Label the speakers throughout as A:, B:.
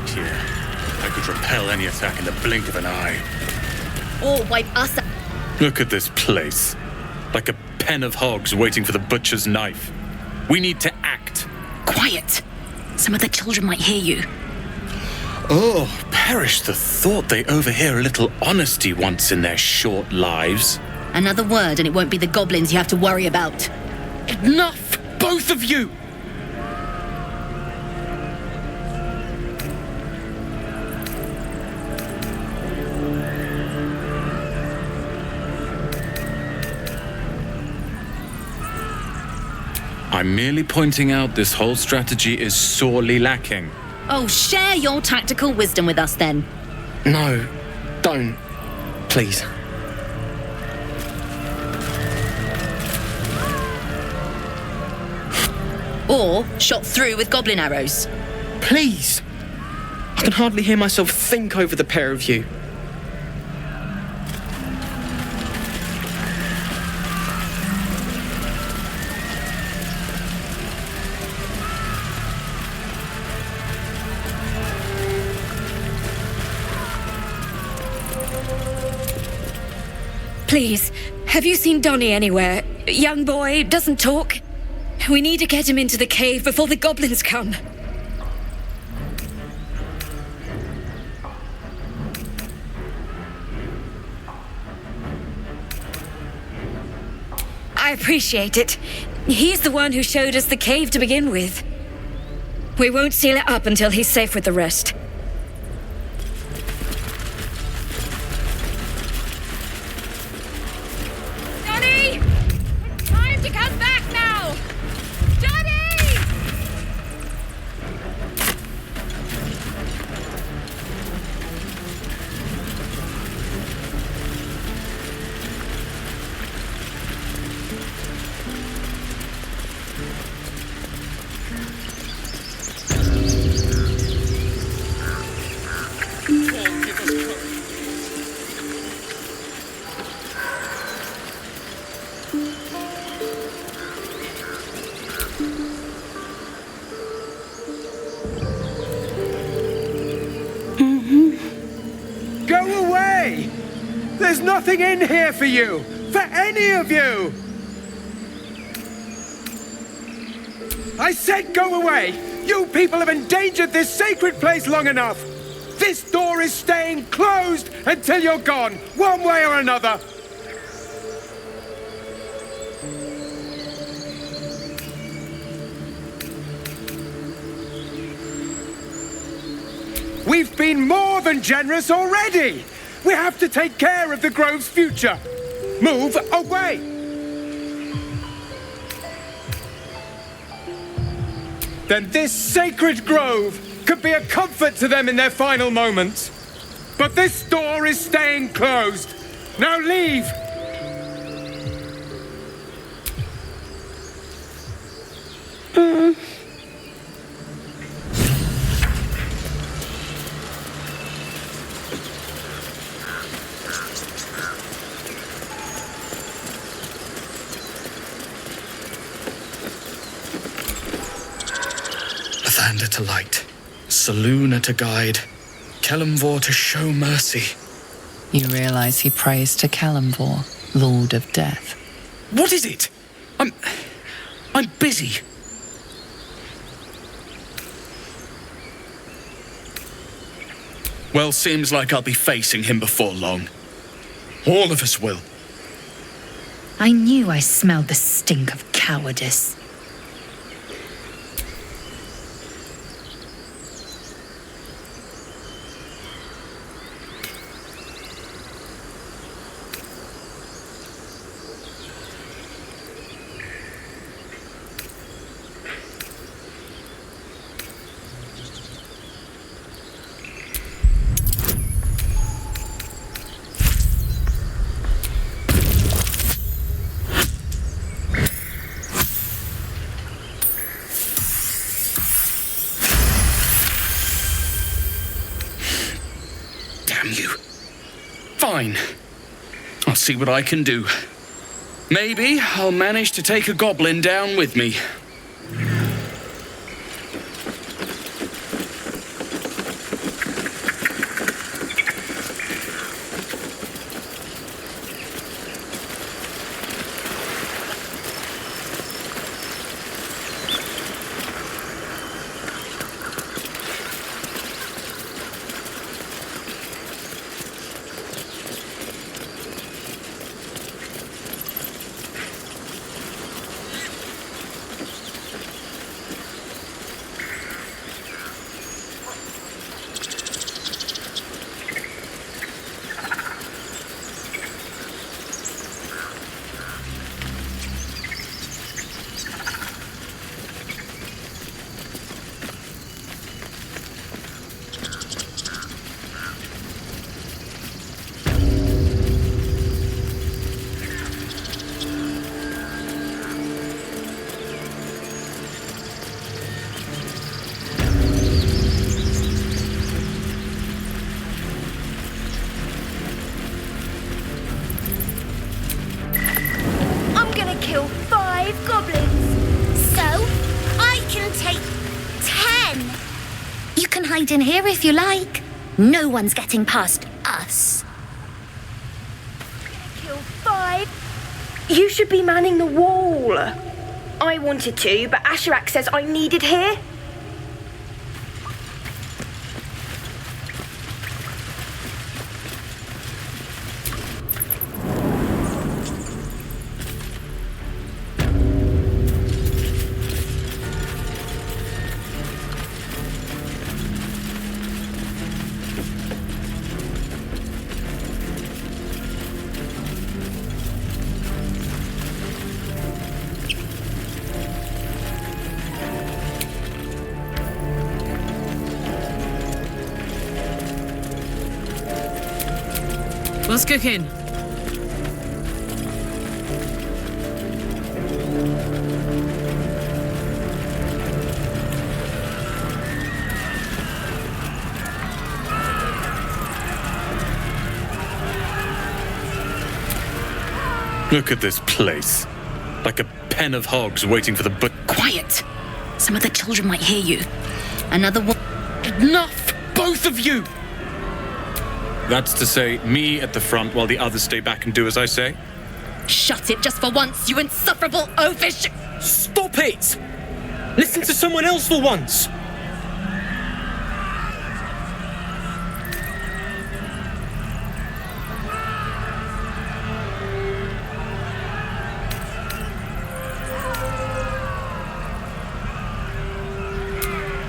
A: right here. I could repel any attack in the blink of an eye.
B: Or wipe us out.
A: Look at this place. Like a pen of hogs waiting for the butcher's knife. We need to act.
B: Quiet. Some of the children might hear you.
A: Oh, perish the thought they overhear a little honesty once in their short lives.
B: Another word and it won't be the goblins you have to worry about.
A: Enough, both of you! I'm merely pointing out this whole strategy is sorely lacking.
B: Oh, share your tactical wisdom with us then.
C: No, don't. Please.
B: Or shot through with goblin arrows.
C: Please! I can hardly hear myself think over the pair of you.
D: Please, have you seen Donnie anywhere? Young boy, doesn't talk. We need to get him into the cave before the goblins come. I appreciate it. He's the one who showed us the cave to begin with. We won't seal it up until he's safe with the rest.
E: Johnny! It's time to come back now! Johnny!
F: Go away! There's nothing in here for you! For any of you! I said go away! You people have endangered this sacred place long enough! This door is staying closed until you're gone, one way or another! We've been more than generous already! We have to take care of the grove's future! Move away! Then this sacred grove could be a comfort to them in their final moments. But this door is staying closed. Now leave!
G: Lathander to light, Selune to guide, Kelemvor to show mercy.
H: You realize he prays to Kelemvor, Lord of Death.
G: What is it? I'm busy. Well, seems like I'll be facing him before long. All of us will.
B: I knew I smelled the stink of cowardice.
G: Fine. I'll see what I can do. Maybe I'll manage to take a goblin down with me.
I: hide in here if you like. No one's getting past us.
J: Kill 5. You should be manning the wall. I wanted to, but Asherak says I'm needed here.
H: What's cooking?
A: Look at this place. Like a pen of hogs waiting for the
B: Quiet! Some of the children might hear you. Another one.
C: Enough! Both of you!
A: That's to say, me at the front while the others stay back and do as I say?
B: Shut it just for once, you insufferable oafish.
C: Stop it! Listen to someone else for once!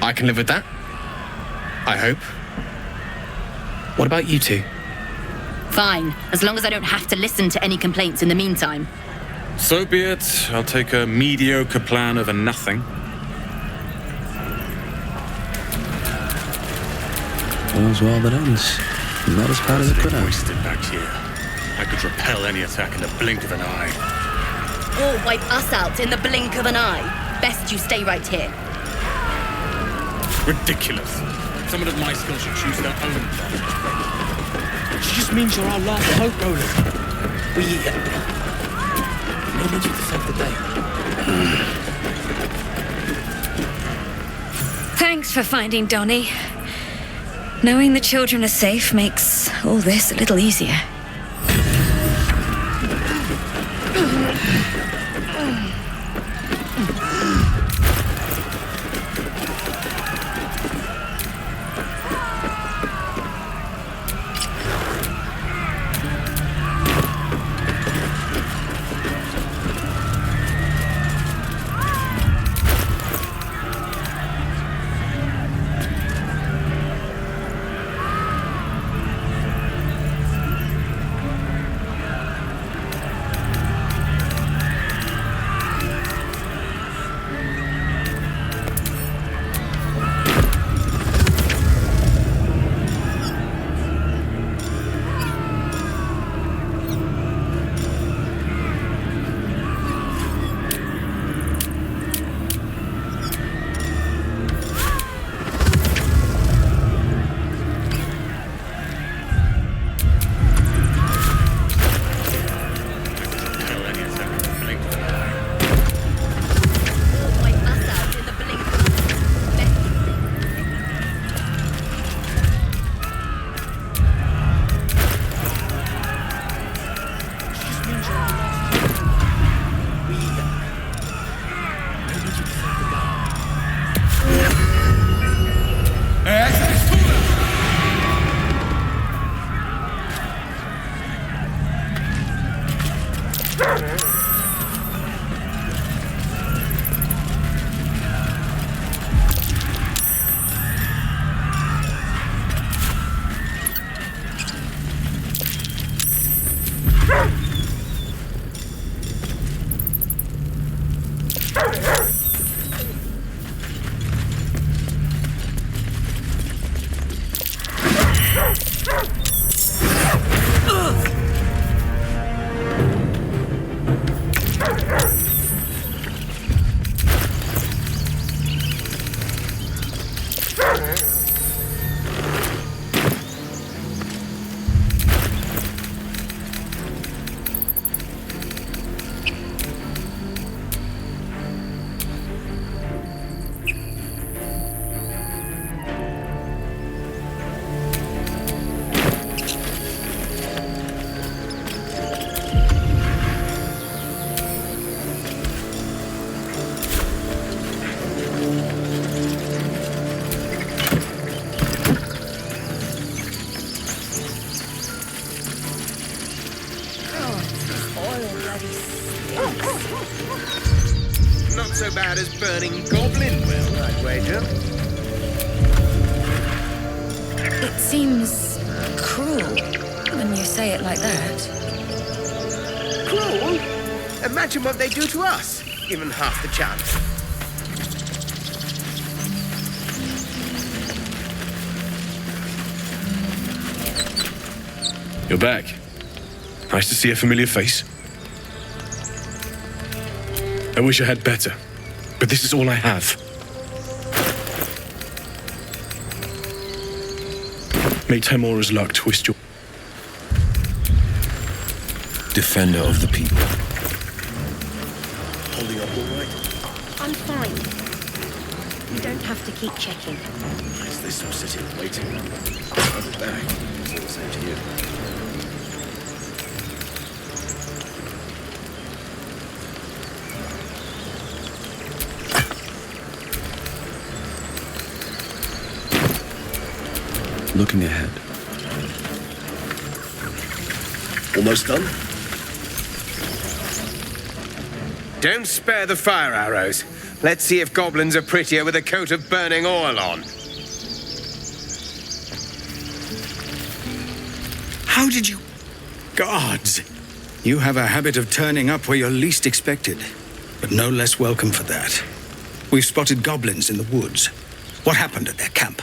C: I can live with that. I hope. What about you two?
B: Fine, as long as I don't have to listen to any complaints in the meantime.
A: So be it. I'll take a mediocre plan over nothing.
K: All's well that ends. Not as bad as it could have.
A: Wasted back here. I could repel any attack in the blink of an eye.
B: Or wipe us out in the blink of an eye. Best you stay right here.
A: Ridiculous. Someone of my skill should choose their own path.
C: She just means you're our last hope, Roland. We needed you to save the day.
D: Thanks for finding Donnie. Knowing the children are safe makes all this a little easier.
F: as burning goblin will, I'd wager.
D: It seems cruel when you say it like that.
F: Cruel? Imagine what they do to us, given half the chance.
C: You're back. Nice to see a familiar face. I wish I had better, but this is all I have. May Tamora's luck twist your...
K: Defender of the people.
F: Holding up all right?
I: I'm fine. You don't have to keep checking.
K: Is this some sitting and waiting? I'll be back. It's all the same to you. Looking ahead. Almost done?
F: Don't spare the fire arrows. Let's see if goblins are prettier with a coat of burning oil on.
L: How did you... Gods! You have a habit of turning up where you're least expected, but no less welcome for that. We've spotted goblins in the woods. What happened at their camp?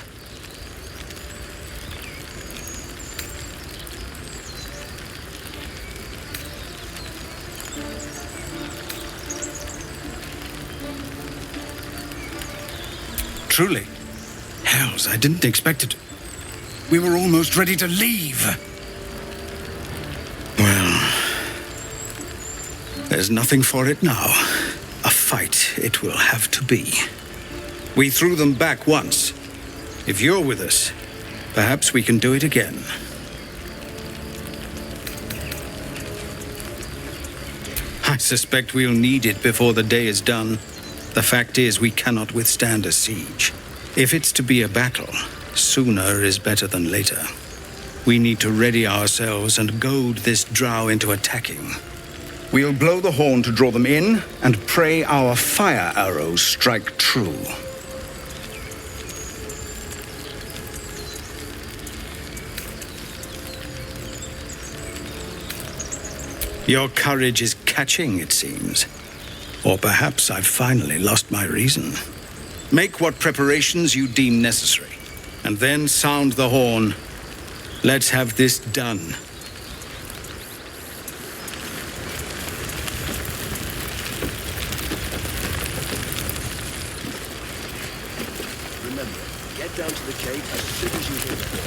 L: Truly. Hells, I didn't expect it. We were almost ready to leave. Well, there's nothing for it now. A fight it will have to be. We threw them back once. If you're with us, perhaps we can do it again. I suspect we'll need it before the day is done. The fact is, we cannot withstand a siege. If it's to be a battle, sooner is better than later. We need to ready ourselves and goad this drow into attacking. We'll blow the horn to draw them in, and pray our fire arrows strike true. Your courage is catching, it seems. Or perhaps I've finally lost my reason. Make what preparations you deem necessary, and then sound the horn. Let's have this done.
K: Remember, get down to the cave as soon as you hear the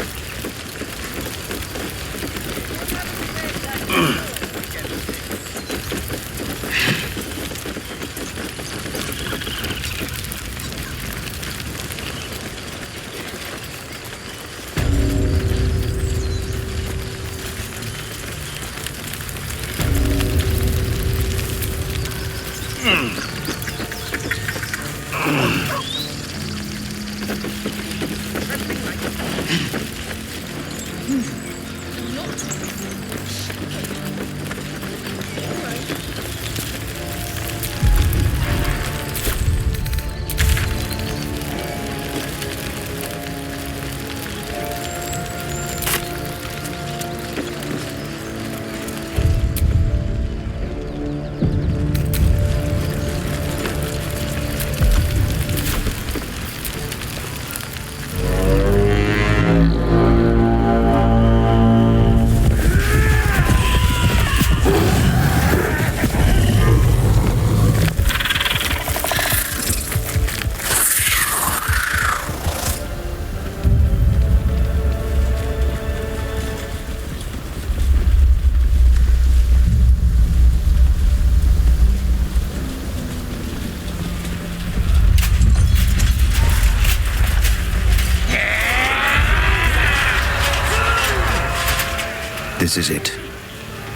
K: This is it.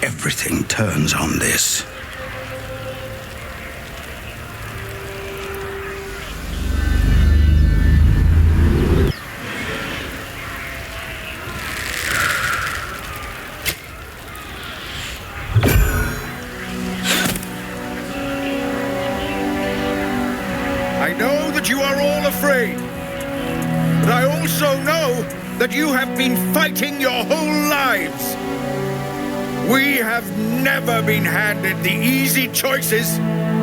K: Everything turns on this.
M: I know that you are all afraid, but I also know that you have been fighting your whole lives. We have never been handed the easy choices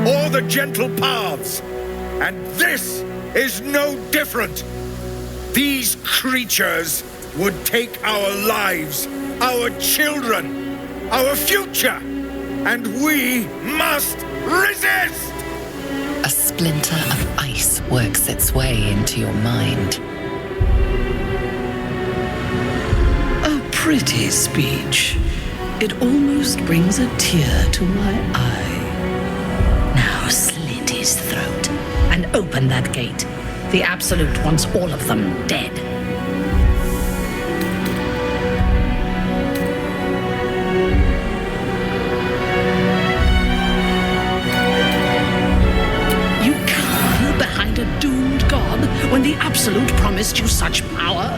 M: or the gentle paths, and this is no different. These creatures would take our lives, our children, our future, and we must resist!
H: A splinter of ice works its way into your mind.
N: A pretty speech. It almost brings a tear to my eye.
B: Now slit his throat and open that gate. The Absolute wants all of them dead.
N: You cower behind a doomed god when the Absolute promised you such power?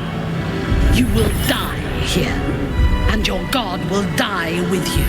N: You will die here, and your god will die with you.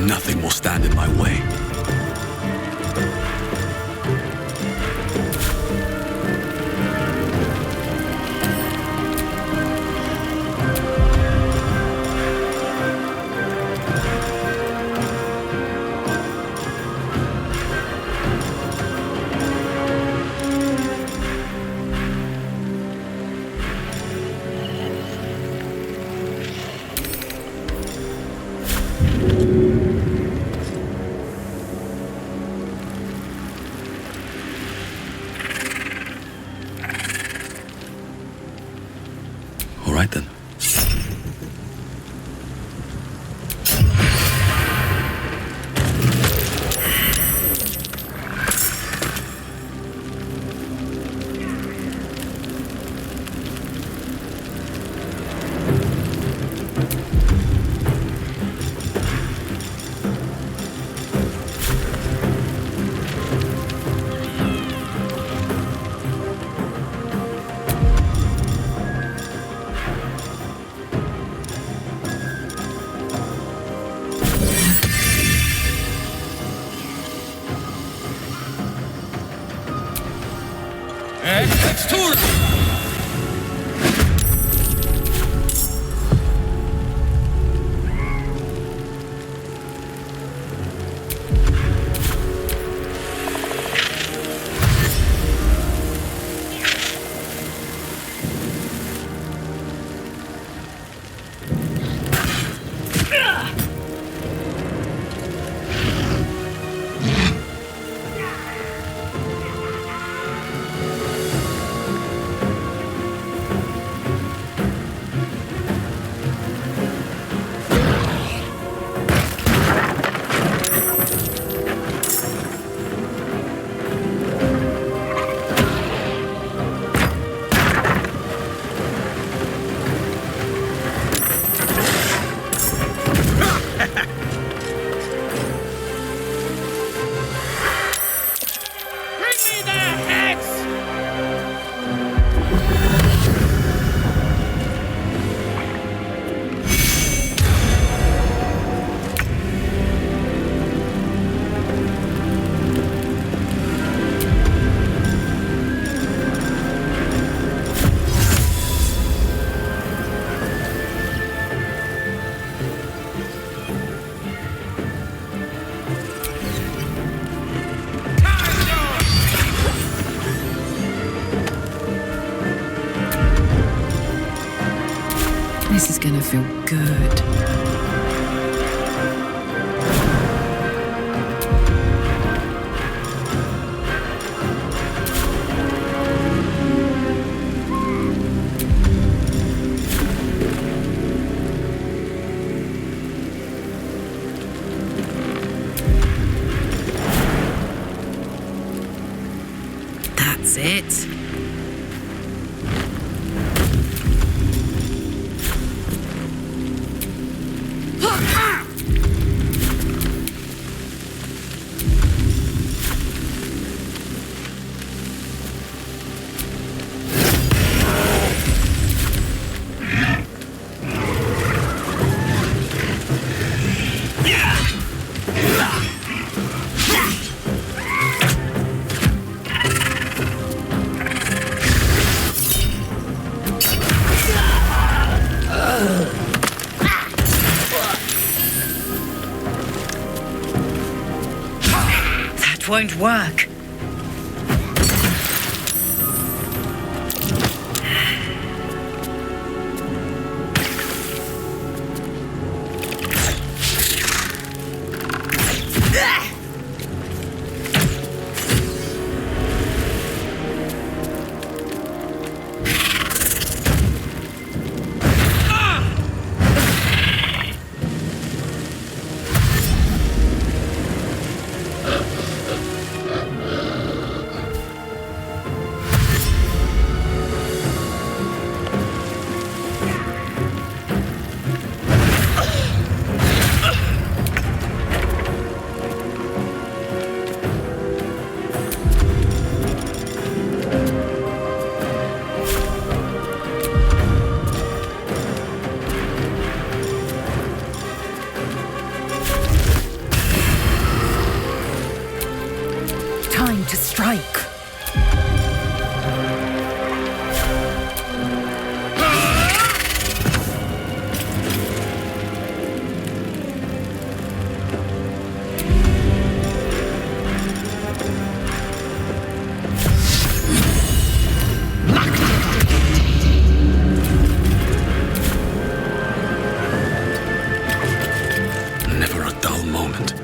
K: Nothing will stand in my way. All right then.
H: feel good.
B: That's it. That won't work.
H: Time to strike.
K: Never a dull moment.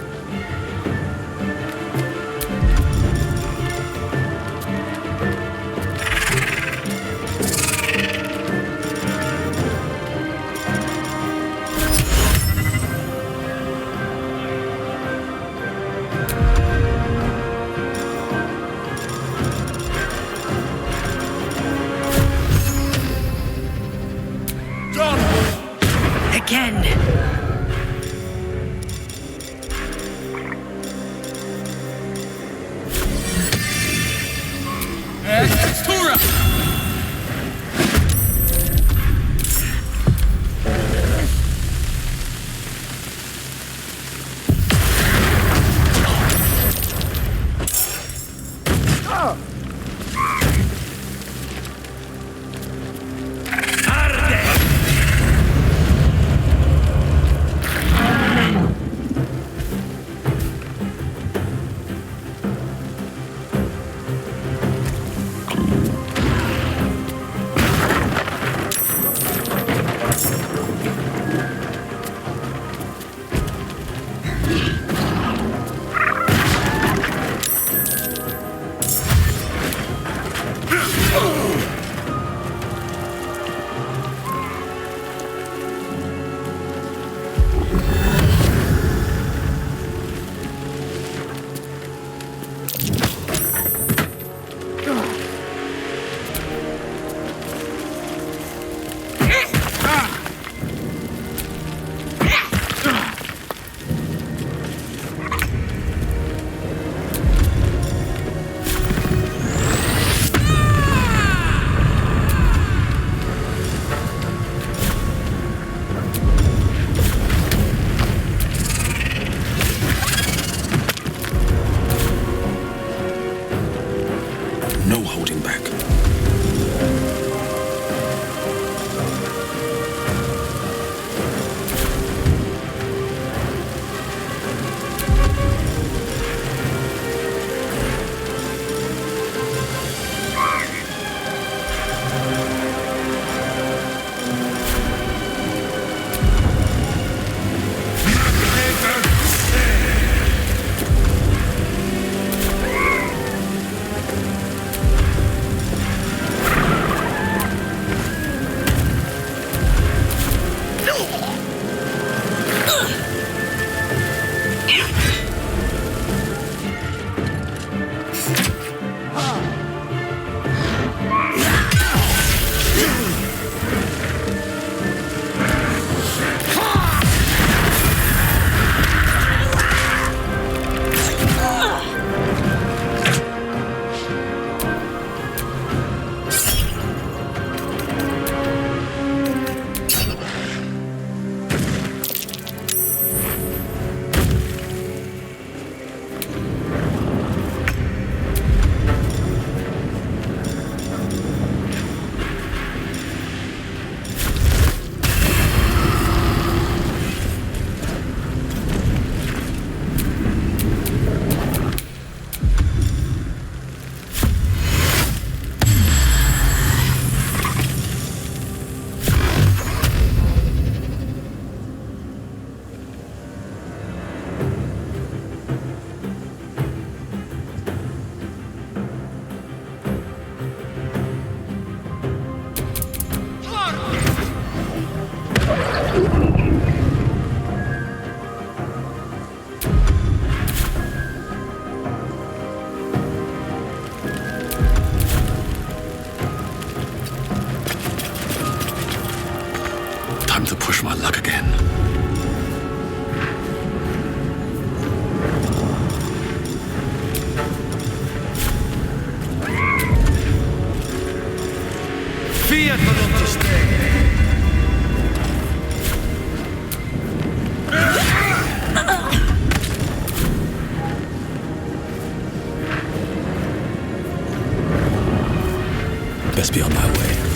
K: best be on my way.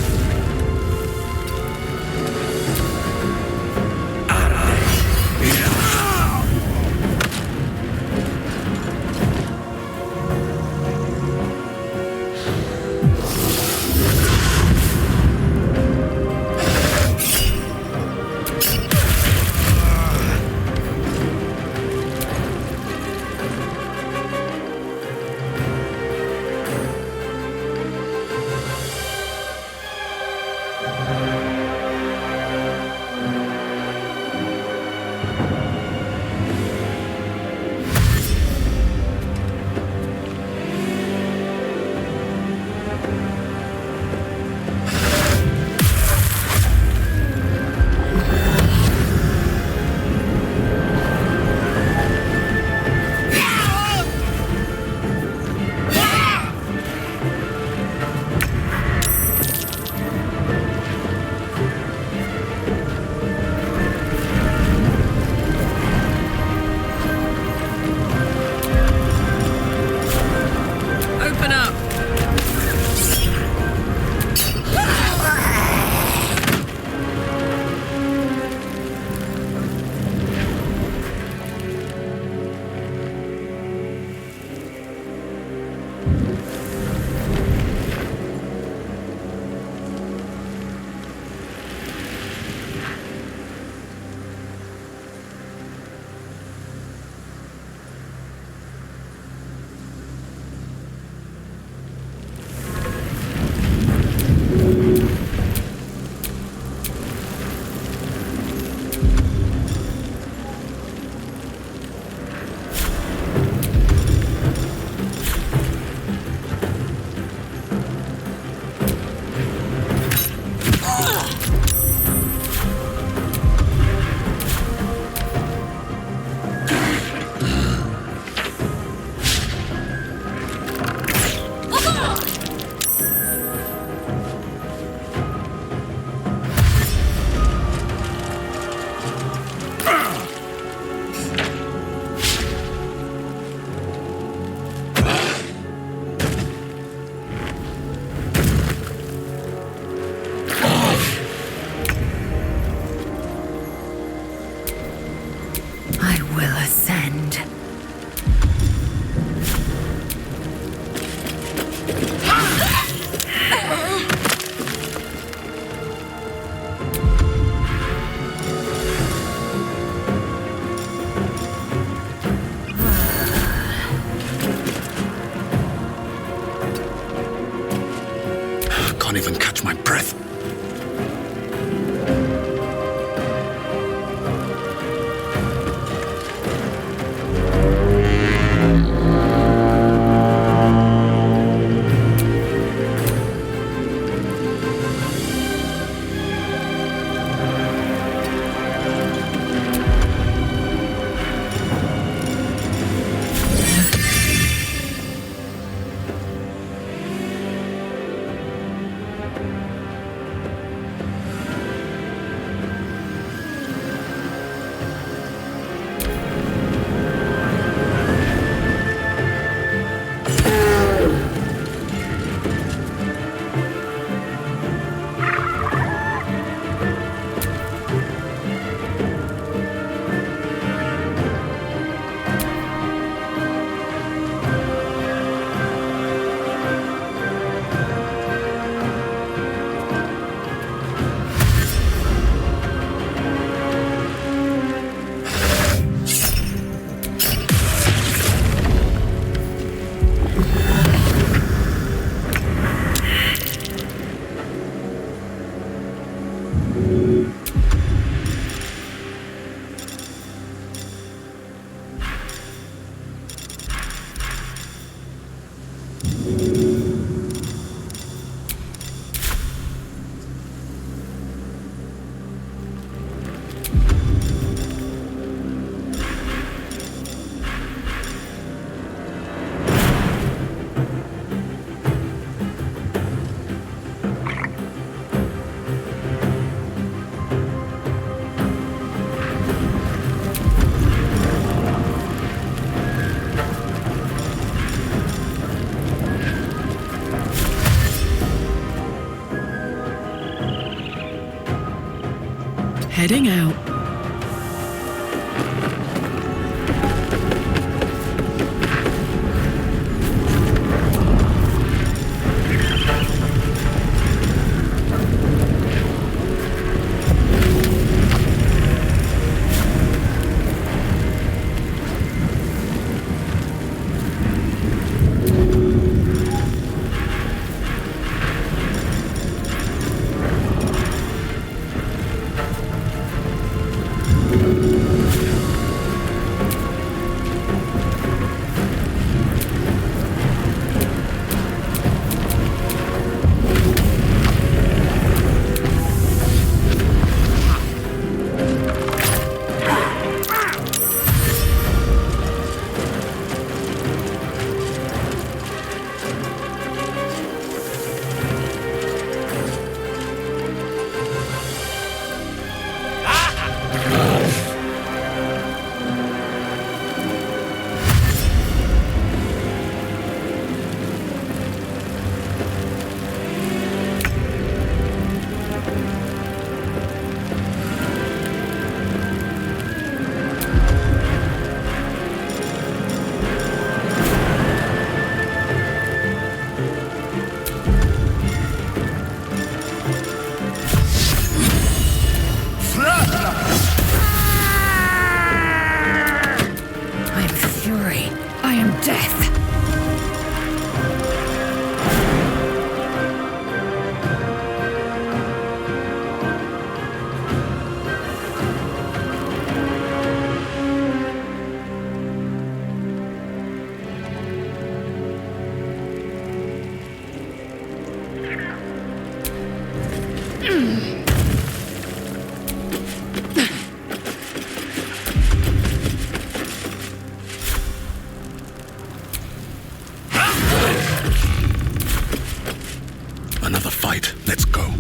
K: Can't even catch my breath.
N: heading out.
K: Another fight. Let's go.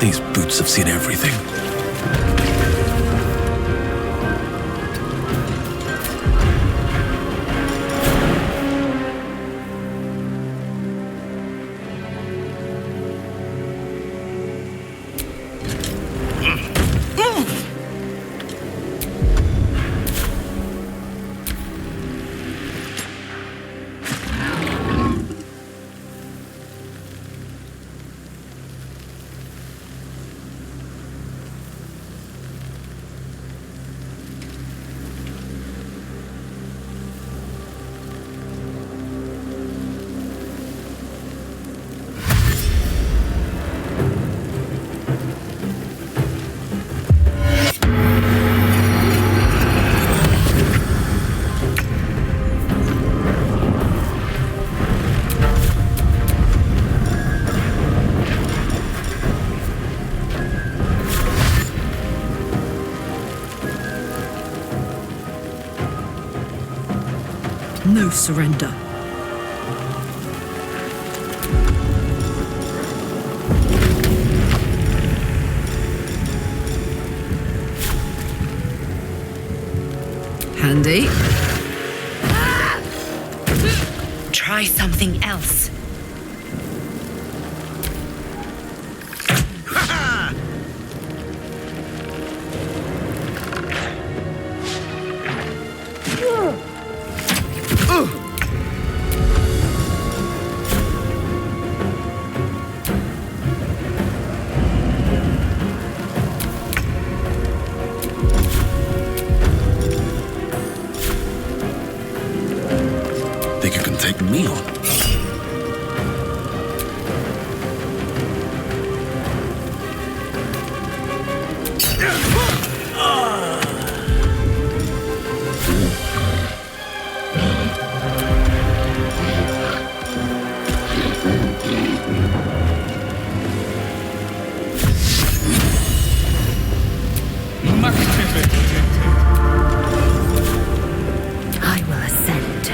K: These boots have seen everything.
O: no surrender. Handy.
B: Try something else.
K: Think you can take me on?
B: I will ascend.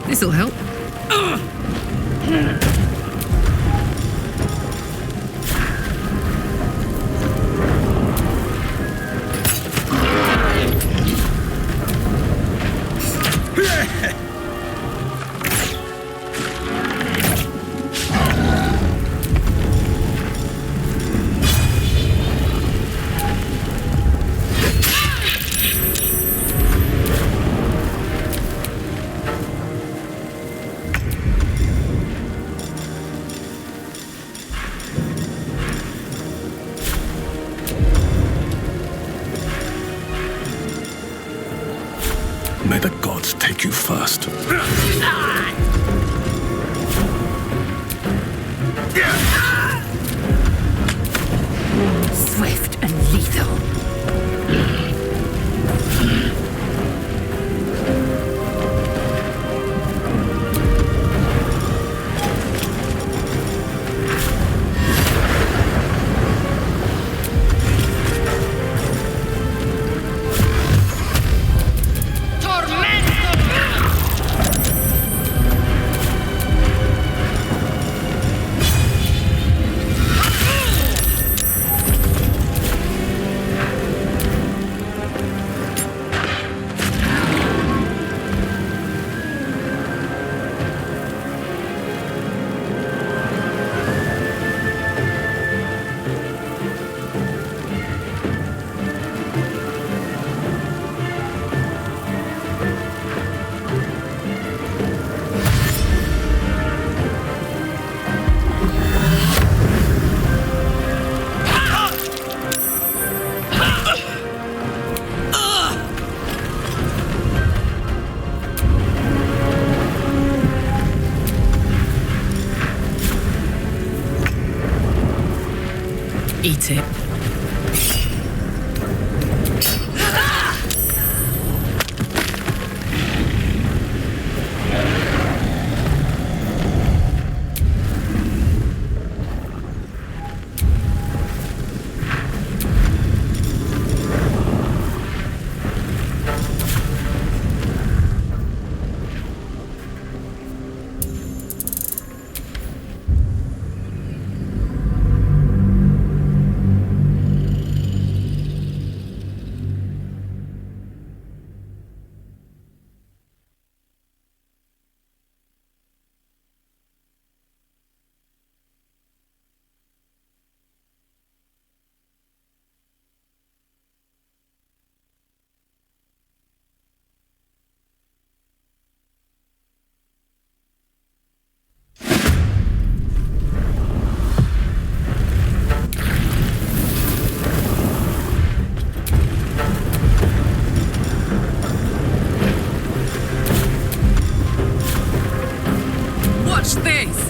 O: This'll help.
K: May the gods take you first.
B: Swift and lethal.
O: Eat it. this?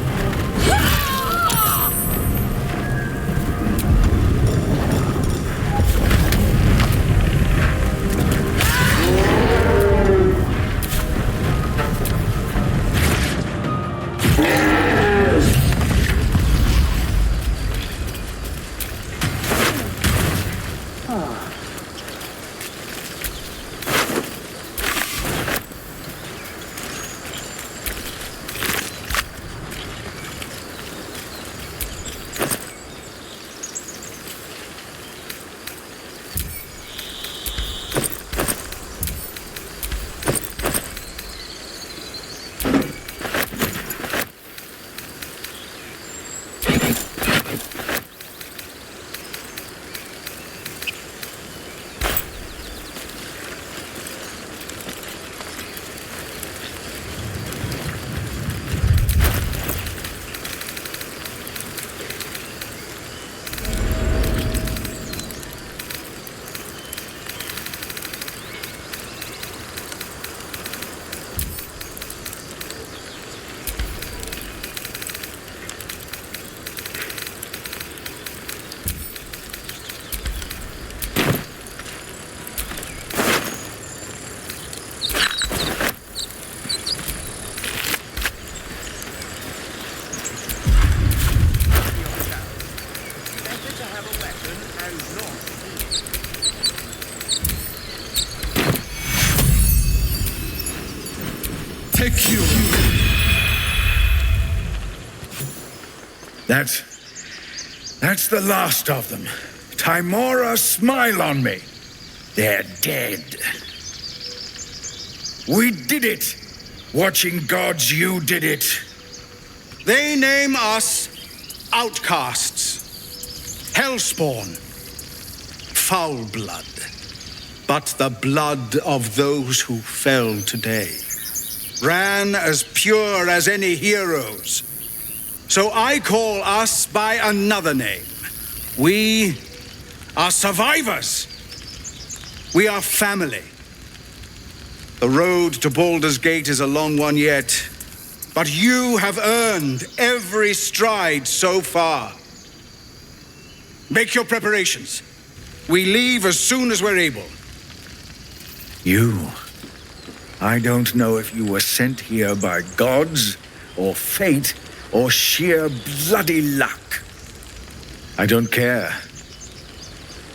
M: Take you. That's the last of them. Timora, smile on me. They're dead. We did it. Watching gods, you did it.
L: They name us outcasts, hellspawn, foul blood. But the blood of those who fell today ran as pure as any heroes. So I call us by another name. We are survivors. We are family. The road to Baldur's Gate is a long one yet, but you have earned every stride so far. Make your preparations. We leave as soon as we're able.
M: You. I don't know if you were sent here by gods, or fate, or sheer bloody luck. I don't care.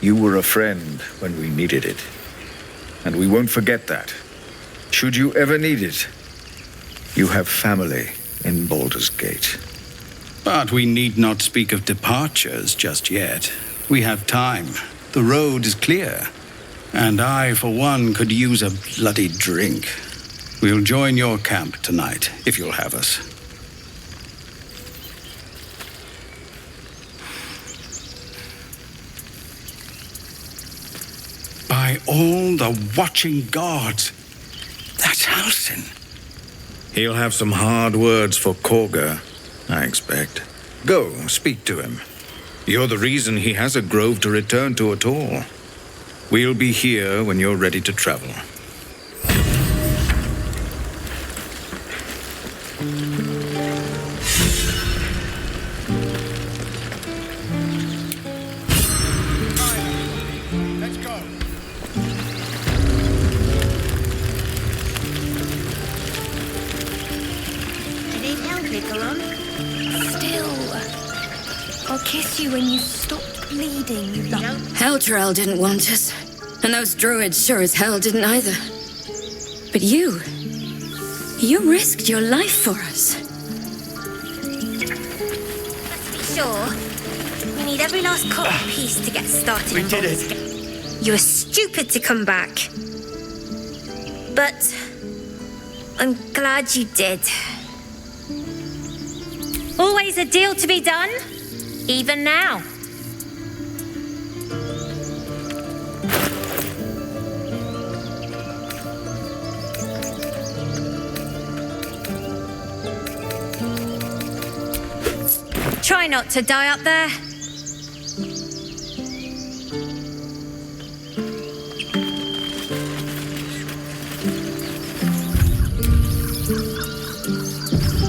M: You were a friend when we needed it. And we won't forget that. Should you ever need it, you have family in Baldur's Gate.
L: But we need not speak of departures just yet. We have time. The road is clear. And I, for one, could use a bloody drink. We'll join your camp tonight, if you'll have us. By all the watching gods, that's Halsin.
M: He'll have some hard words for Korga, I expect. Go, speak to him. You're the reason he has a grove to return to at all. We'll be here when you're ready to travel.
L: Let's go.
I: I need help, Icolon. Still. I'll kiss you when you stop bleeding, you know?
D: Heltrel didn't want us. And those druids sure as hell didn't either. But you risked your life for us.
I: Let's be sure. We need every last copper piece to get started.
F: We did it.
J: You were stupid to come back. But I'm glad you did. Always a deal to be done, even now. Try not to die up there.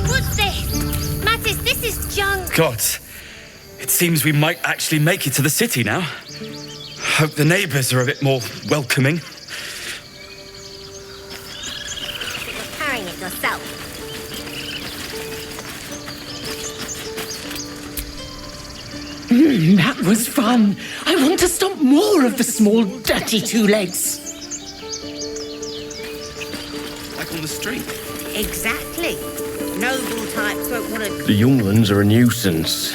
I: What's this? this junk?
G: God, it seems we might actually make it to the city now. Hope the neighbors are a bit more welcoming.
I: You're carrying it yourself.
N: That was fun. I want to stomp more of the small, dirty two legs.
C: Like on the street.
I: Exactly. Noble types won't want to...
K: The younglings are a nuisance.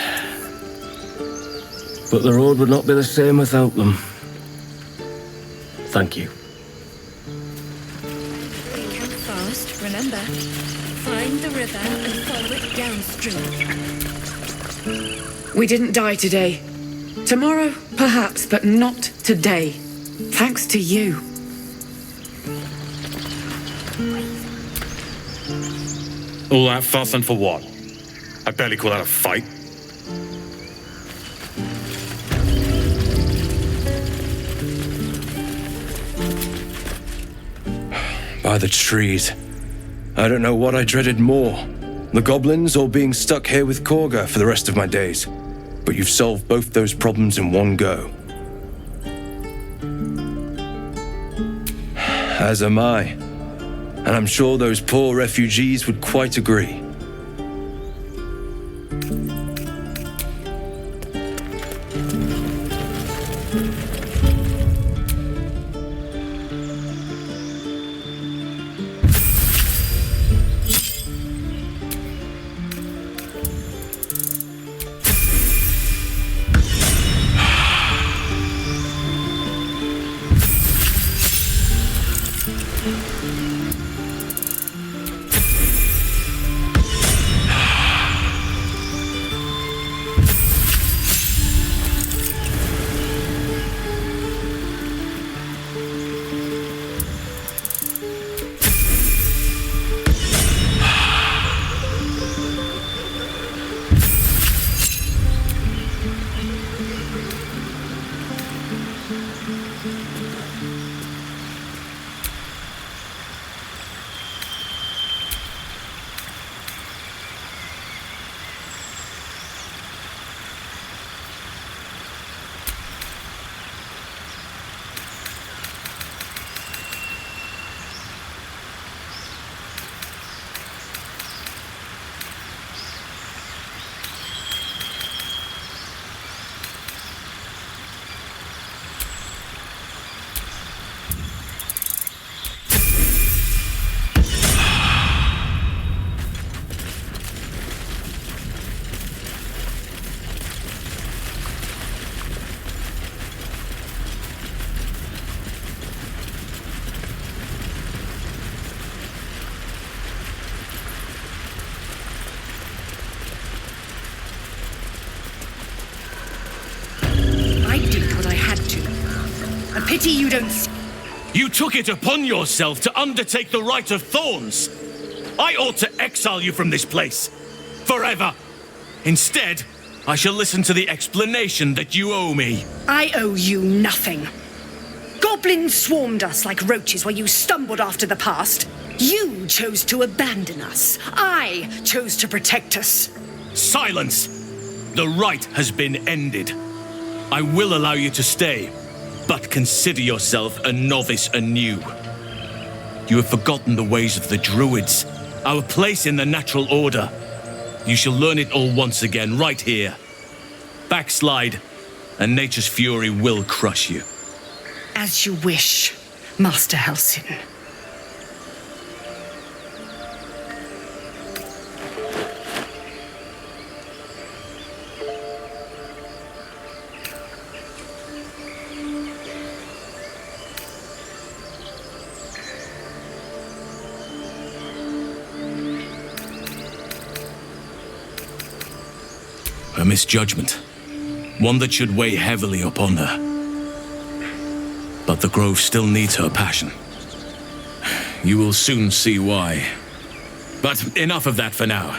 K: But the road would not be the same without them. Thank you.
I: Camp fast, remember. Find the river and follow it downstream.
O: We didn't die today. Tomorrow, perhaps, but not today. Thanks to you.
A: All that fuss and for what? I barely call that a fight.
K: By the trees. I don't know what I dreaded more. The goblins or being stuck here with Korga for the rest of my days. But you've solved both those problems in one go. As am I. And I'm sure those poor refugees would quite agree.
N: Pity you don't...
P: You took it upon yourself to undertake the Rite of Thorns. I ought to exile you from this place. Forever. Instead, I shall listen to the explanation that you owe me.
N: I owe you nothing. Goblins swarmed us like roaches while you stumbled after the past. You chose to abandon us. I chose to protect us.
P: Silence! The rite has been ended. I will allow you to stay, but consider yourself a novice anew. You have forgotten the ways of the druids, our place in the natural order. You shall learn it all once again, right here. Backslide, and nature's fury will crush you.
N: As you wish, Master Halsin.
P: A misjudgment. One that should weigh heavily upon her. But the Grove still needs her passion. You will soon see why. But enough of that for now.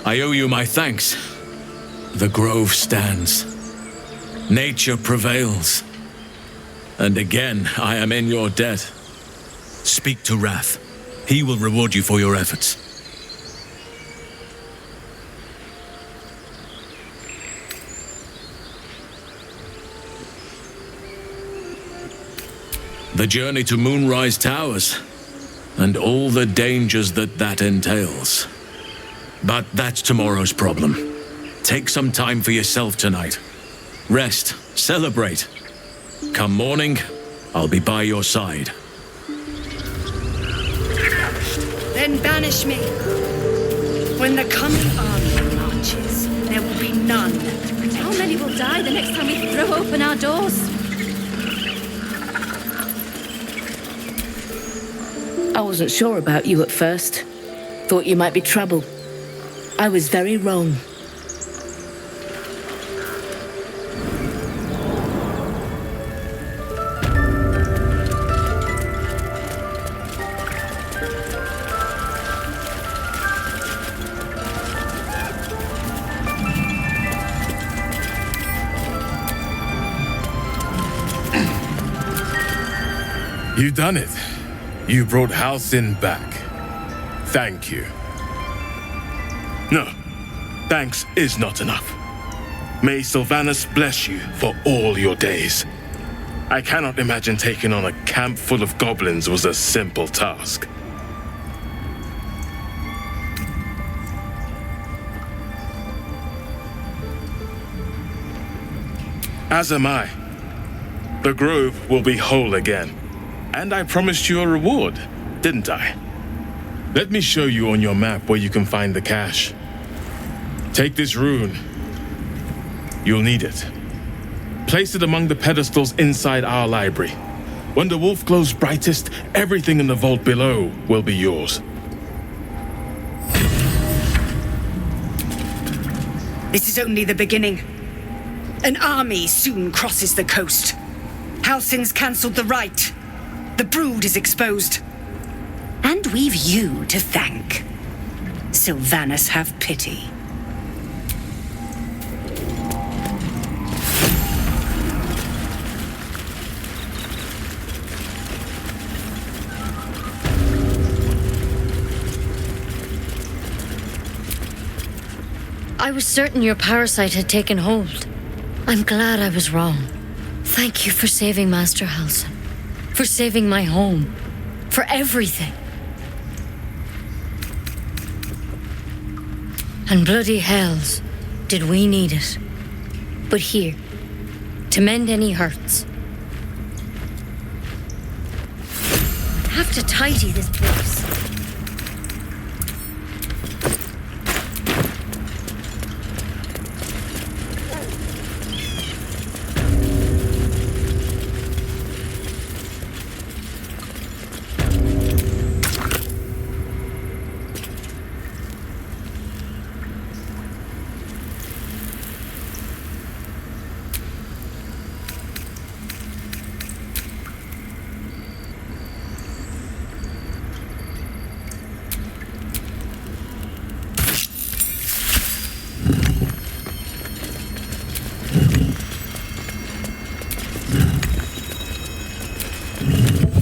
P: I owe you my thanks. The Grove stands. Nature prevails. And again, I am in your debt. Speak to Wrath. He will reward you for your efforts. the journey to Moonrise Towers, and all the dangers that entails. But that's tomorrow's problem. Take some time for yourself tonight. Rest, celebrate. Come morning, I'll be by your side.
B: Then banish me. When the coming army marches, there will be none to protect.
I: How many will die the next time we throw open our doors?
N: I wasn't sure about you at first. Thought you might be trouble. I was very wrong.
A: You done it. You brought Halcyon back. Thank you. No, thanks is not enough. May Sylvanas bless you for all your days. I cannot imagine taking on a camp full of goblins was a simple task. As am I. The grove will be whole again. And I promised you a reward, didn't I? Let me show you on your map where you can find the cache. Take this rune. You'll need it. Place it among the pedestals inside our library. When the wolf glows brightest, everything in the vault below will be yours.
B: This is only the beginning. An army soon crosses the coast. Halcyon's cancelled the rite. The brood is exposed. And we've you to thank. Sylvanas, have pity.
I: I was certain your parasite had taken hold. I'm glad I was wrong. Thank you for saving Master Halcyon. For saving my home. For everything. And bloody hells, did we need it. But here, to mend any hurts. I have to tidy this place.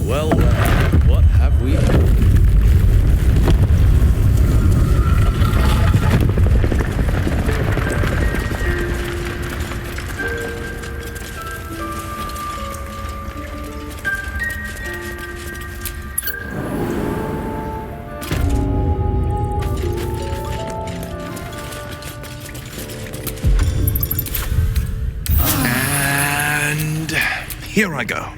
K: Well, what have we?
Q: And here I go.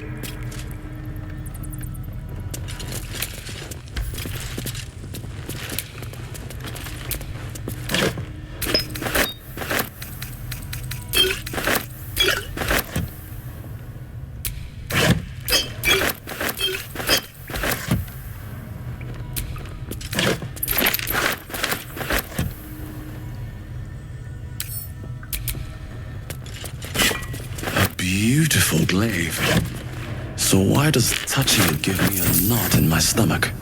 R: Beautiful glaive. So why does touching it give me a knot in my stomach?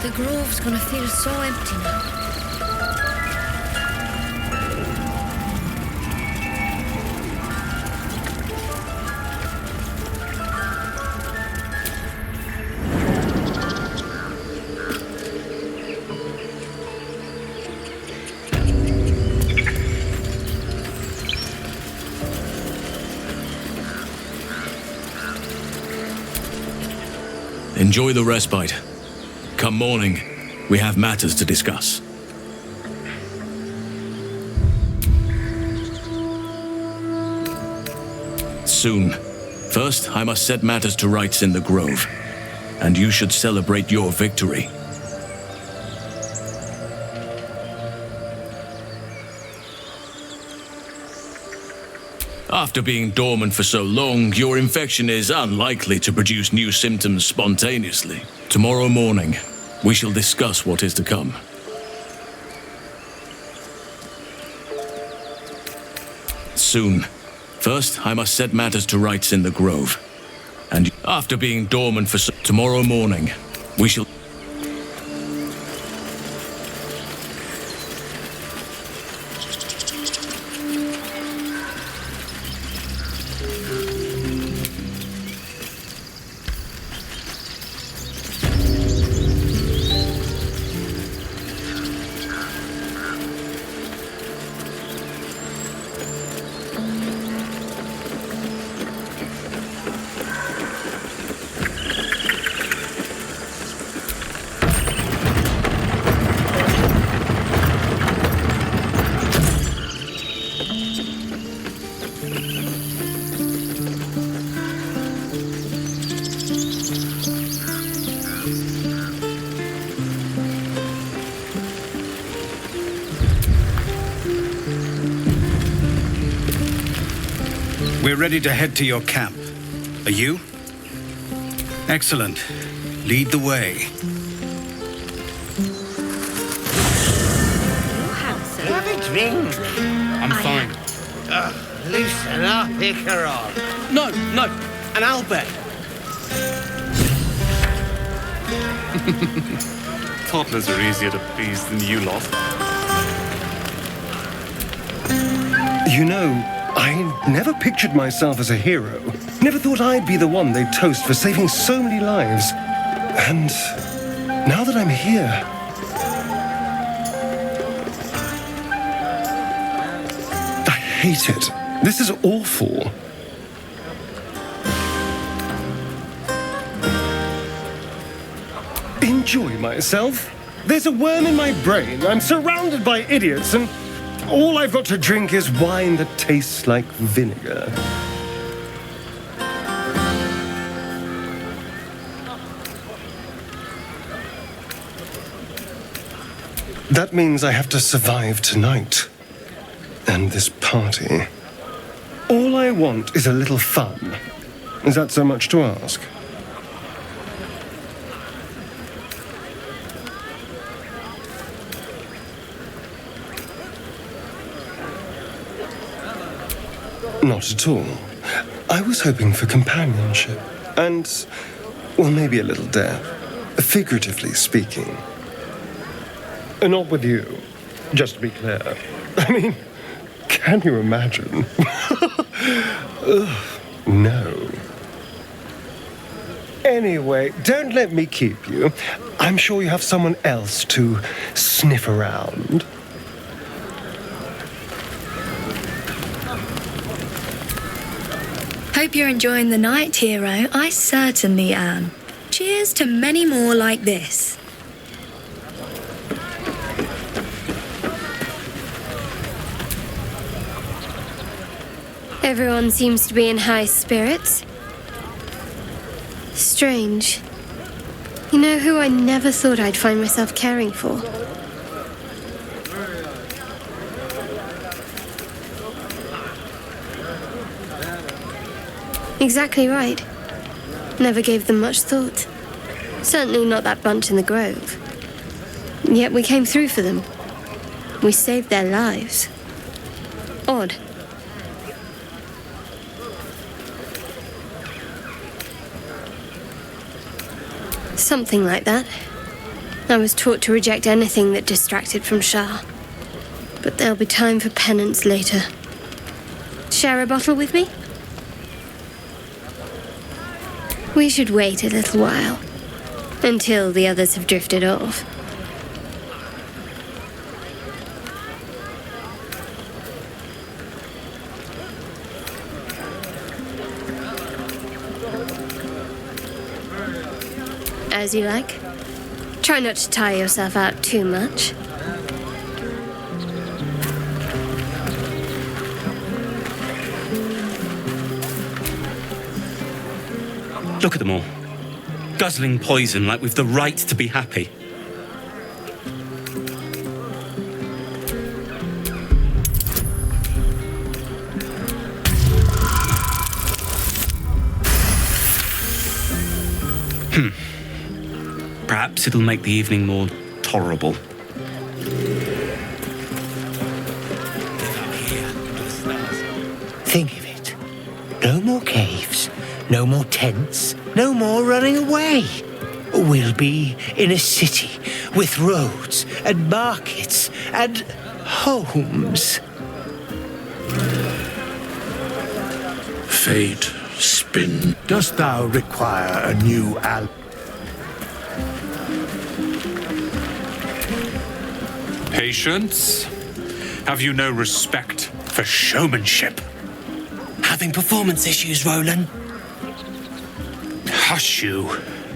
I: The grove's gonna feel so empty now.
P: Enjoy the respite. Come morning, we have matters to discuss. Soon. First, I must set matters to rights in the grove, and you should celebrate your victory. After being dormant for so long, your infection is unlikely to produce new symptoms spontaneously. Tomorrow morning, we shall discuss what is to come. Soon. First, I must set matters to rights in the grove. And after being dormant for tomorrow morning, we shall...
L: We're ready to head to your camp. Are you? Excellent. Lead the way.
S: Have a drink.
C: I'm fine.
S: Loosen up, Icaron.
C: No, an Albert.
T: Toddlers are easier to please than you lot.
U: You know, I never pictured myself as a hero. Never thought I'd be the one they'd toast for saving so many lives. And now that I'm here... I hate it. This is awful. Enjoy myself. There's a worm in my brain. I'm surrounded by idiots, and all I've got to drink is wine that tastes like vinegar. That means I have to survive tonight. And this party. All I want is a little fun. Is that so much to ask? Not at all. I was hoping for companionship. And, well, maybe a little death. Figuratively speaking. Not with you, just to be clear. I mean, can you imagine? Ugh, no. Anyway, don't let me keep you. I'm sure you have someone else to sniff around.
D: Hope you're enjoying the night, hero. I certainly am. Cheers to many more like this.
V: Everyone seems to be in high spirits. Strange. You know who I never thought I'd find myself caring for? Exactly right. Never gave them much thought. Certainly not that bunch in the grove. Yet we came through for them. We saved their lives. Odd. Something like that. I was taught to reject anything that distracted from Shah. But there'll be time for penance later. Share a bottle with me? We should wait a little while, until the others have drifted off. As you like. Try not to tire yourself out too much.
G: Look at them all. Guzzling poison like we've the right to be happy. Perhaps it'll make the evening more tolerable.
S: Think of it. No more caves, no more tents, no more running away. We'll be in a city with roads and markets and homes.
M: Fate, spin. Dost thou require a new ally?
E: Patience? Have you no respect for showmanship?
S: Having performance issues, Roland?
E: Hush you,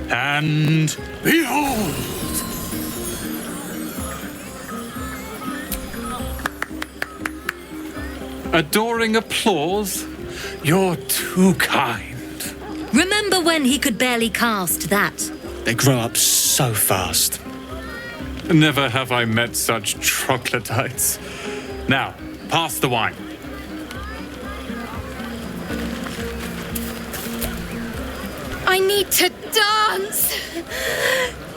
E: and behold! Adoring applause? You're too kind.
I: Remember when he could barely cast that?
S: They grow up so fast.
E: Never have I met such troglodytes. Now, pass the wine.
J: I need to dance!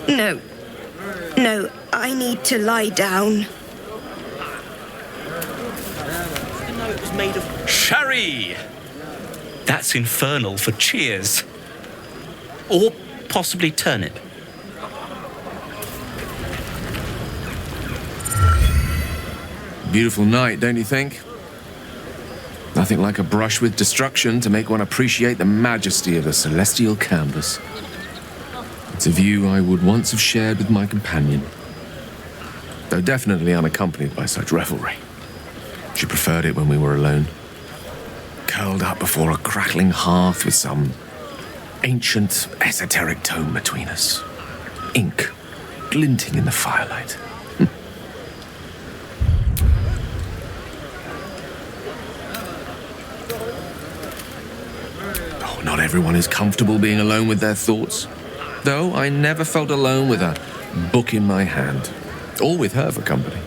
J: No. No, I need to lie down.
G: It was made of sherry. That's infernal for cheers. Or possibly turnip.
H: Beautiful night, don't you think? Nothing like a brush with destruction to make one appreciate the majesty of the celestial canvas. It's a view I would once have shared with my companion, though definitely unaccompanied by such revelry. She preferred it when we were alone, curled up before a crackling hearth with some ancient, esoteric tome between us, ink glinting in the firelight. Not everyone is comfortable being alone with their thoughts, though I never felt alone with a book in my hand, or with her for company.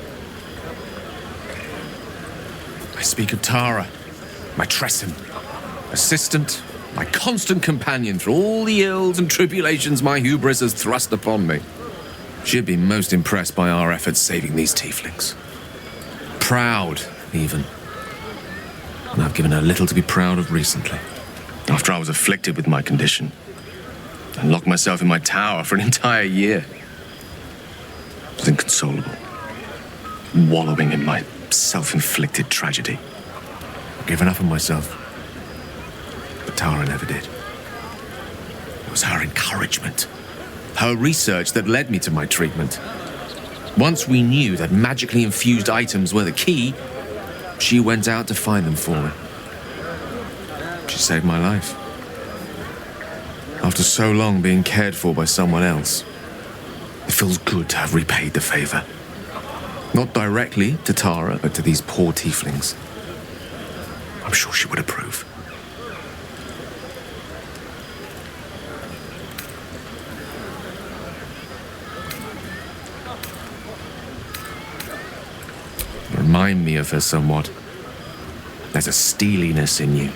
H: I speak of Tara, my Tressim, assistant, my constant companion through all the ills and tribulations my hubris has thrust upon me. She'd be most impressed by our efforts saving these tieflings. Proud, even. And I've given her little to be proud of recently. After I was afflicted with my condition and locked myself in my tower for an entire year. I was inconsolable, wallowing in my self-inflicted tragedy. I'd given up on myself, but Tara never did. It was her encouragement, her research that led me to my treatment. Once we knew that magically infused items were the key, she went out to find them for me. She saved my life. After so long being cared for by someone else, it feels good to have repaid the favor. Not directly to Tara, but to these poor tieflings. I'm sure she would approve. You remind me of her somewhat. There's a steeliness in you.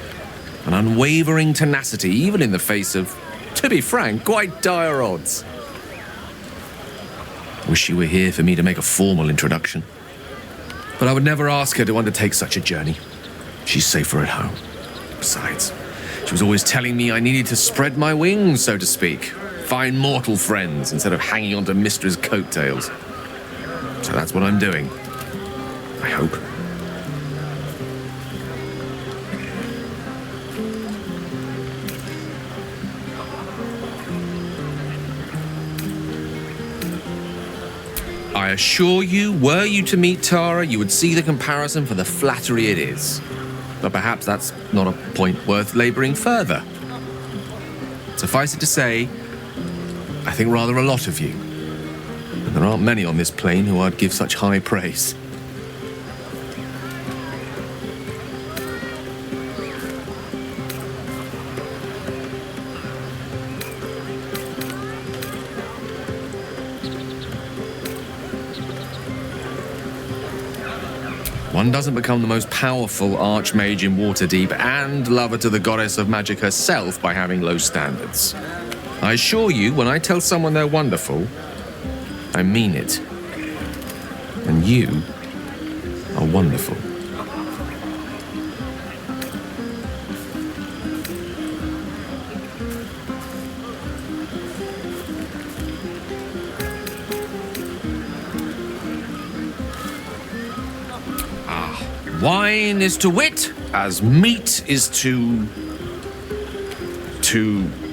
H: An unwavering tenacity, even in the face of, to be frank, quite dire odds. Wish she were here for me to make a formal introduction. But I would never ask her to undertake such a journey. She's safer at home. Besides, she was always telling me I needed to spread my wings, so to speak, find mortal friends instead of hanging onto Mistra's coattails. So that's what I'm doing. I hope. I assure you, were you to meet Tara, you would see the comparison for the flattery it is. But perhaps that's not a point worth labouring further. Suffice it to say, I think rather a lot of you. And there aren't many on this plane who I'd give such high praise. One doesn't become the most powerful archmage in Waterdeep and lover to the goddess of magic herself by having low standards. I assure you, when I tell someone they're wonderful, I mean it. And you are wonderful. Wine is to wit as meat is to...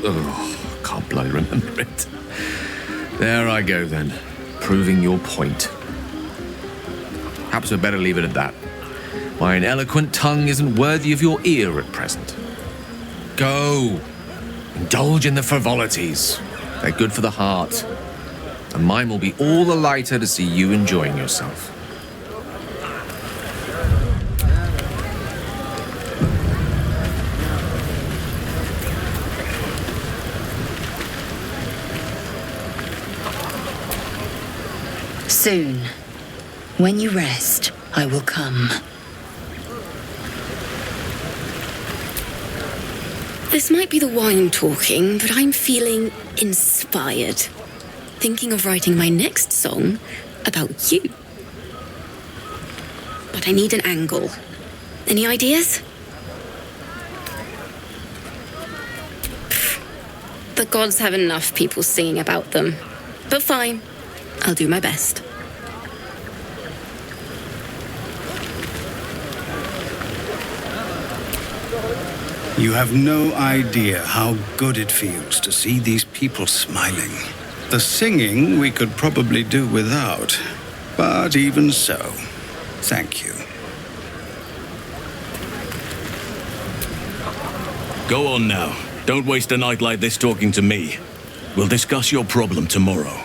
H: Oh, can't bloody remember it. There I go then, proving your point. Perhaps we'd better leave it at that. My eloquent tongue isn't worthy of your ear at present. Go, indulge in the frivolities. They're good for the heart. And mine will be all the lighter to see you enjoying yourself.
F: Soon, when you rest, I will come.
D: This might be the wine talking, but I'm feeling inspired. Thinking of writing my next song about you. But I need an angle. Any ideas? The gods have enough people singing about them. But fine, I'll do my best.
L: You have no idea how good it feels to see these people smiling. The singing we could probably do without, but even so, thank you.
P: Go on now. Don't waste a night like this talking to me. We'll discuss your problem tomorrow.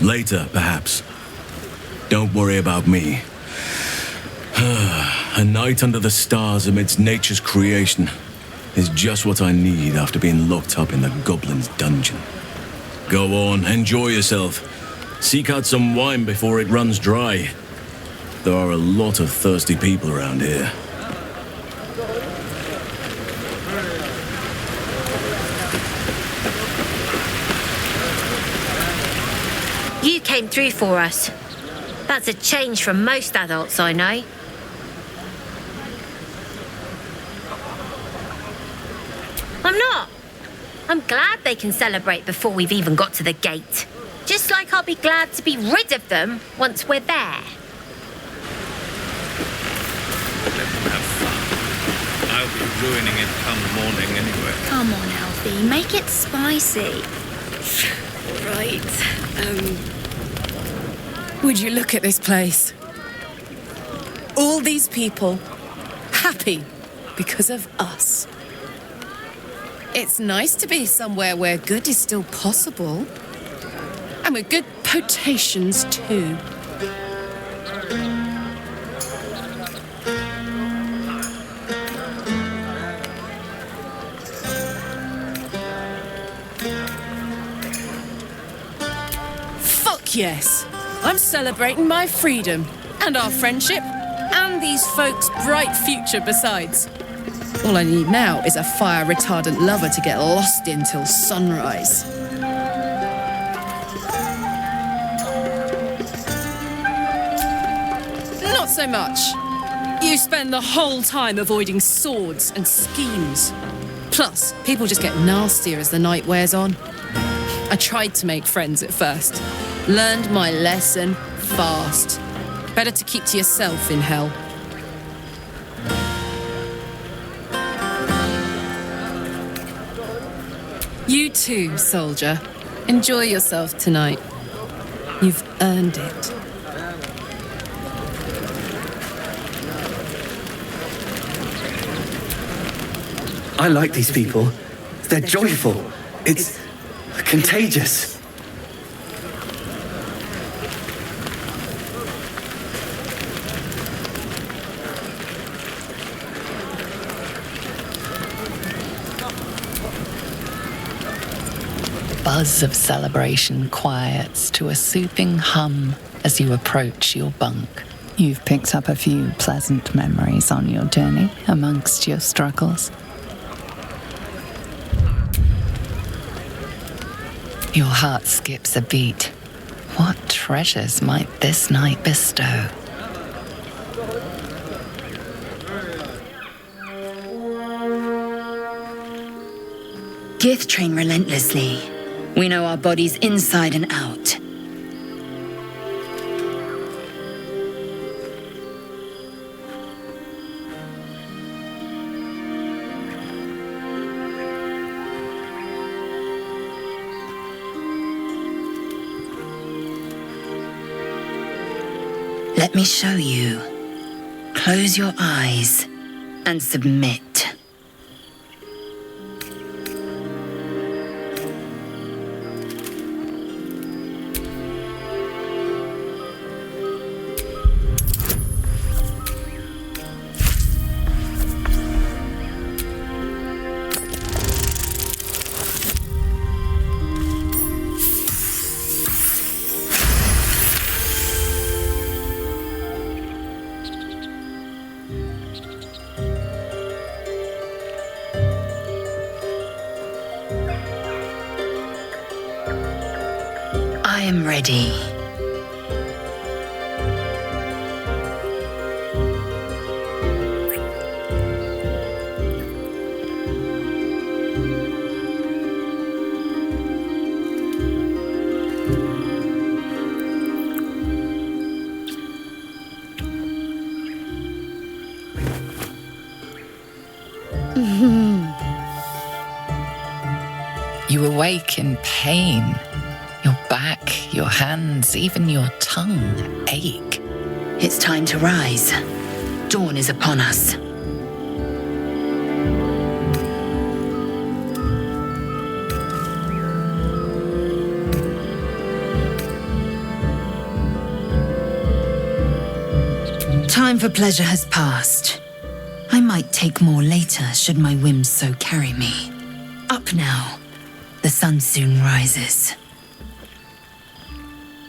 P: Later, perhaps. Don't worry about me. A night under the stars amidst nature's creation is just what I need after being locked up in the goblin's dungeon. Go on, enjoy yourself. Seek out some wine before it runs dry. There are a lot of thirsty people around here.
O: You came through for us. That's a change from most adults I know. I'm not. I'm glad they can celebrate before we've even got to the gate. Just like I'll be glad to be rid of them once we're there.
L: Let them have fun. I'll be ruining it come morning anyway.
W: Come on, Alfie, make it spicy.
B: Right. Would you look at this place? All these people happy because of us. It's nice to be somewhere where good is still possible. And with good potations, too. Fuck yes! I'm celebrating my freedom, and our friendship, and these folks' bright future besides. All I need now is a fire-retardant lover to get lost in till sunrise.
A: Not so much. You spend the whole time avoiding swords and schemes. Plus, people just get nastier as the night wears on. I tried to make friends at first. Learned my lesson fast. Better to keep to yourself in hell. You too, soldier. Enjoy yourself tonight. You've earned it.
K: I like these people. They're joyful. It's contagious.
F: The buzz of celebration quiets to a soothing hum as you approach your bunk. You've picked up a few pleasant memories on your journey amongst your struggles. Your heart skips a beat. What treasures might this night bestow?
B: Gith train relentlessly. We know our bodies inside and out. Let me show you. Close your eyes and submit. I am ready.
F: You awake in pain. Your back, your hands, even your tongue ache.
B: It's time to rise. Dawn is upon us. Time for pleasure has passed. I might take more later should my whims so carry me. Up now. The sun soon rises.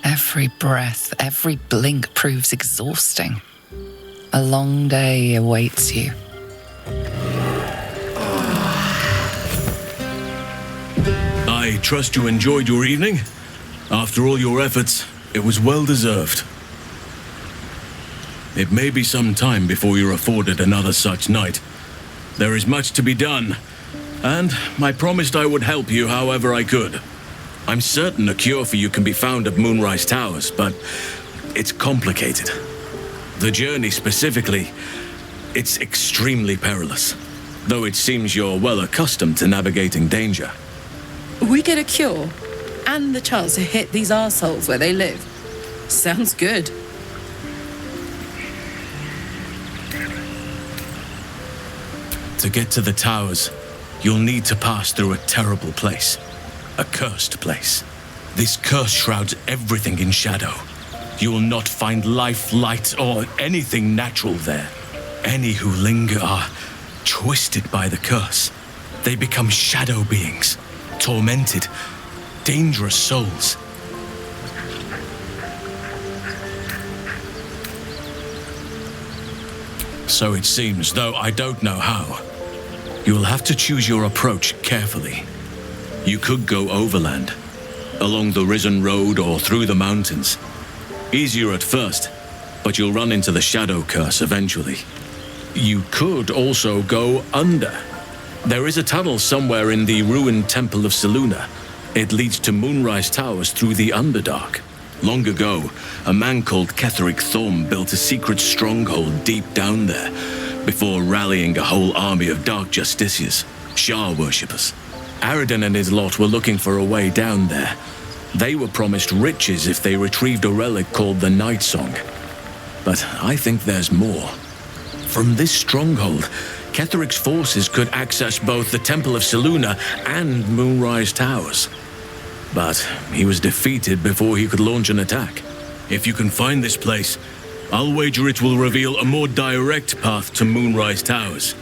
F: Every breath, every blink proves exhausting. A long day awaits you.
P: I trust you enjoyed your evening. After all your efforts, it was well deserved. It may be some time before you're afforded another such night. There is much to be done, and I promised I would help you however I could. I'm certain a cure for you can be found at Moonrise Towers, but it's complicated. The journey specifically, it's extremely perilous, though it seems you're well accustomed to navigating danger.
A: We get a cure and the chance to hit these arseholes where they live. Sounds good.
P: To get to the towers, you'll need to pass through a terrible place. A cursed place. This curse shrouds everything in shadow. You will not find life, light, or anything natural there. Any who linger are twisted by the curse. They become shadow beings, tormented, dangerous souls. So it seems, though I don't know how. You will have to choose your approach carefully. You could go overland, along the Risen Road or through the mountains. Easier at first, but you'll run into the shadow curse eventually. You could also go under. There is a tunnel somewhere in the ruined Temple of Selune. It leads to Moonrise Towers through the Underdark. Long ago, a man called Ketheric Thorm built a secret stronghold deep down there, before rallying a whole army of Dark Justiciars, Shah worshippers. Aradin and his lot were looking for a way down there. They were promised riches if they retrieved a relic called the Night Song. But I think there's more. From this stronghold, Ketheric's forces could access both the Temple of Selune and Moonrise Towers. But he was defeated before he could launch an attack. If you can find this place, I'll wager it will reveal a more direct path to Moonrise Towers.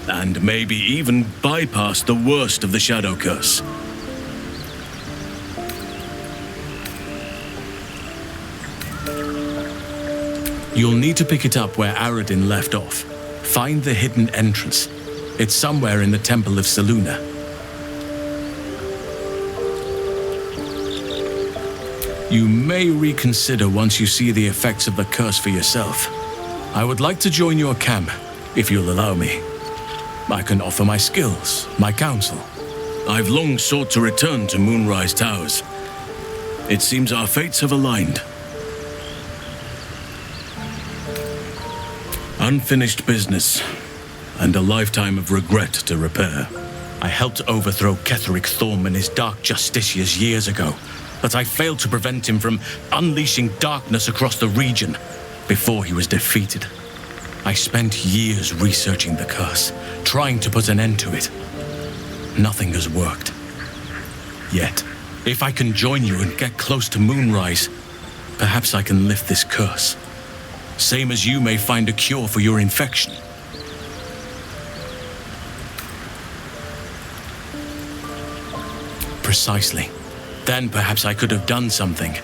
P: And maybe even bypass the worst of the Shadow Curse. You'll need to pick it up where Aradin left off. Find the hidden entrance. It's somewhere in the Temple of Selune. You may reconsider once you see the effects of the curse for yourself. I would like to join your camp, if you'll allow me. I can offer my skills, my counsel. I've long sought to return to Moonrise Towers. It seems our fates have aligned. Unfinished business, and a lifetime of regret to repair. I helped overthrow Ketheric Thorm and his Dark Justiciars years ago, but I failed to prevent him from unleashing darkness across the region before he was defeated. I spent years researching the curse, trying to put an end to it. Nothing has worked. Yet, if I can join you and get close to Moonrise, perhaps I can lift this curse. Same as you may find a cure for your infection. Precisely. Then perhaps I could have done something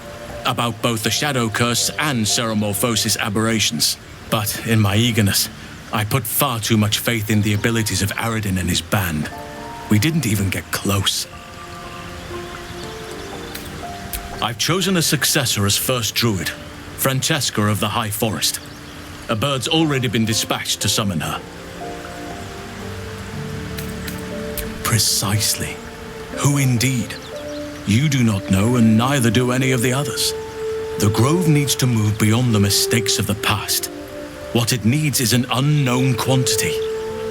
P: about both the Shadow Curse and Ceremorphosis aberrations. But in my eagerness, I put far too much faith in the abilities of Aradin and his band. We didn't even get close. I've chosen a successor as first druid, Francesca of the High Forest. A bird's already been dispatched to summon her. Precisely. Who indeed? You do not know, and neither do any of the others. The Grove needs to move beyond the mistakes of the past. What it needs is an unknown quantity.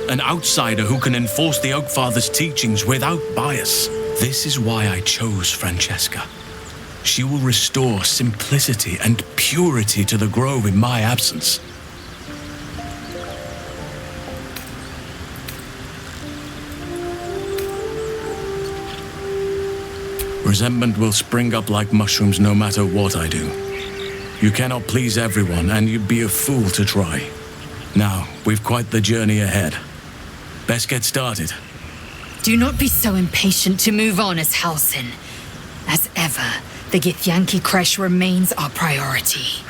P: An outsider who can enforce the Oakfather's teachings without bias. This is why I chose Francesca. She will restore simplicity and purity to the Grove in my absence. Resentment will spring up like mushrooms no matter what I do. You cannot please everyone, and you'd be a fool to try. Now, we've quite the journey ahead. Best get started.
N: Do not be so impatient to move on as Halsin. As ever, the Githyanki creche remains our priority.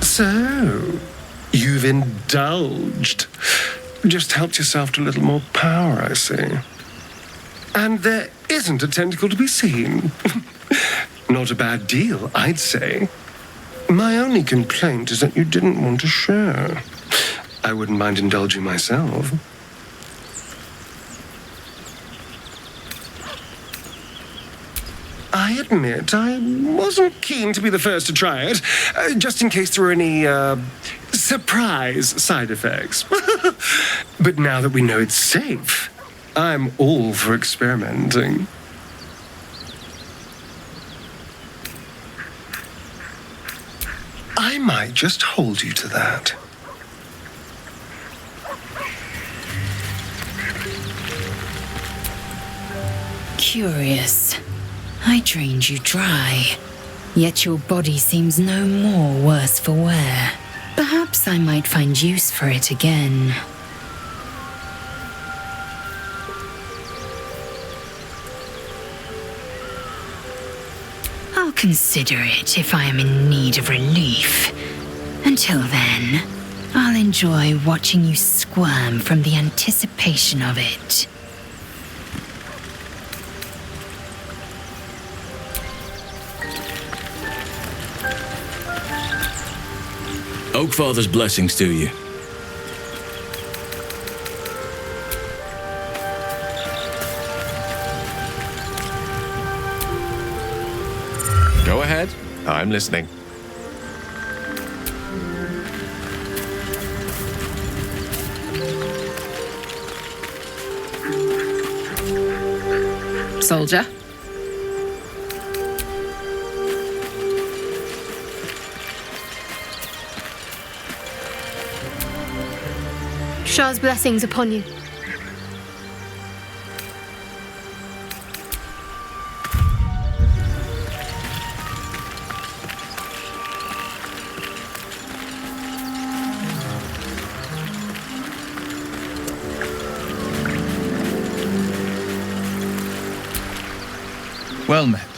U: So, you've indulged. Just helped yourself to a little more power, I see. And there isn't a tentacle to be seen. Not a bad deal, I'd say. My only complaint is that you didn't want to share. I wouldn't mind indulging myself. I admit I wasn't keen to be the first to try it, just in case there were any, surprise side effects. But now that we know it's safe, I'm all for experimenting. I might just hold you to that.
N: Curious. I drained you dry, yet your body seems no more worse for wear. Perhaps I might find use for it again. I'll consider it if I am in need of relief. Until then, I'll enjoy watching you squirm from the anticipation of it.
P: Oakfather's blessings to you.
H: Go ahead. I'm listening.
A: Soldier.
V: Shah's blessings upon you.
C: Well met.